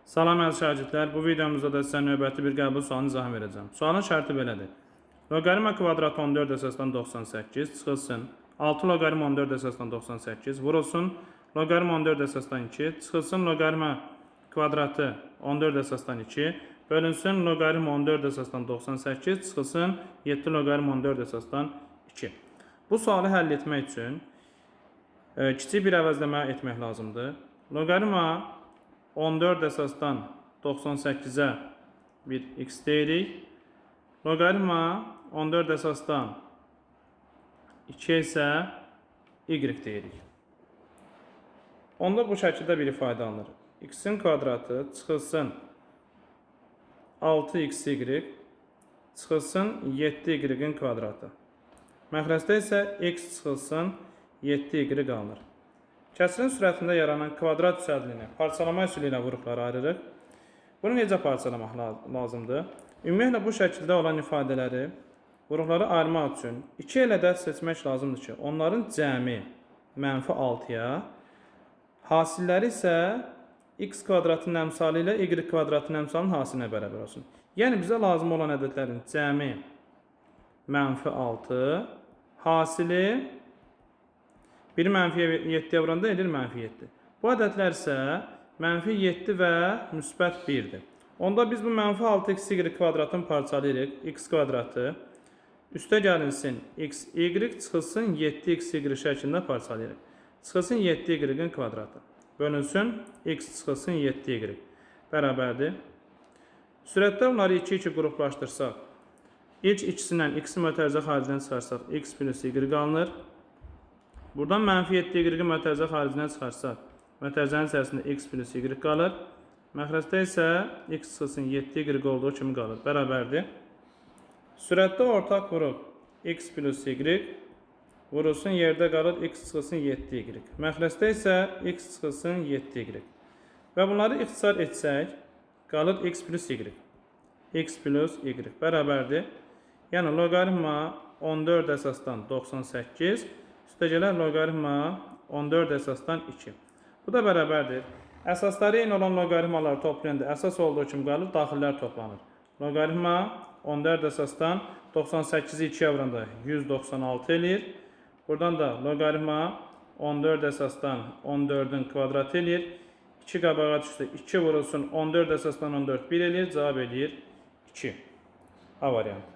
Salam əziz şagirdlər, bu videomuzda da sizə növbəti bir qəbul sualının izahını verəcəm. Sualın şərti belədir. Loqaritma kvadratı 14 əsasdan 98 çıxılsın. 6 loqaritma 14 əsasdan 98 vurulsun. Loqaritma 14 əsasdan 2 çıxılsın. Loqaritma kvadratı 14 əsasdan 2 bölünsün. Loqaritma 14 əsasdan 98 çıxılsın. 7 loqaritma 14 əsasdan 2. Bu sualı həll etmək üçün kiçik bir əvəzləmə etmək lazımdır. Loqaritma 14 əsasdan 98-ə bir x deyirik. Loqaritma 14 əsasdan 2 isə y deyirik. Onda bu şəkildə bir ifadə alınır. X-in kvadratı çıxılsın 6xy çıxılsın 7y-in kvadratı. Məxrəcdə isə x çıxılsın 7y qalınır. Kəsirin sürətində yaranan kvadrat üsədliyini parçalama üsulu ilə vuruqlara ayırırıq. Bunu necə parçalamaq lazımdır? Ümumiyyətlə bu şəkildə olan ifadələri vuruqları ayırmaq üçün 2 ilə də seçmək lazımdır ki, onların cəmi -6-ya, hasilləri isə x kvadratının əmsalı ilə y kvadratının əmsalının hasilinə bərabər olsun. Yəni bizə lazım olan ədədlərin cəmi -6, hasili 1 -7-yə vuranda edir -7. Bu ədədlər isə -7 və müsbət 1-dir. Onda biz bu -6xy kvadratını parçalayırıq. X kvadratı üstə gəlinsin xy çıxılsın 7xy şəklində parçalayırıq. Çıxılsın 7y-in kvadratı. Bölünsün x çıxılsın 7y. Bərabərdir. Sürətdə bunları 2-2 qruplaşdırsaq, ilk ikisindən x-i mötərizə xaricdən çıxarsaq x plus y qalınır. Buradan -7y-i mötərizə xaricinə çıxarsaq, mötərizənin içərisində x plus y qalır. Məxrəcdə isə x çıxılsın 7y olduğu kimi qalır. Bərabərdir. Sürətdə ortaq vuruq x plus y vurulsun, yerdə qalır x çıxılsın 7y. Məxrəcdə isə x çıxılsın 7y. Və bunları ixtisar etsək, qalır x plus y. X plus y bərabərdir. Yəni loqaritma 14 əsasdan 98 üstə gələr loqaritma 14 əsasdan 2. Bu da bərabərdir. Əsasları eyni olan loqaritmaları toplayanda əsas olduğu kimi qalır, daxillər toplanır. Loqaritma 14 əsasdan 98-i 2-yə vuranda 196 eləyir. Buradan da loqaritma 14 əsasdan 14-ün kvadratı eləyir. 2 qabağa düşdü, 2 vurulsun, 14 əsasdan 14 1 eləyir, cavab eləyir 2. A variantı.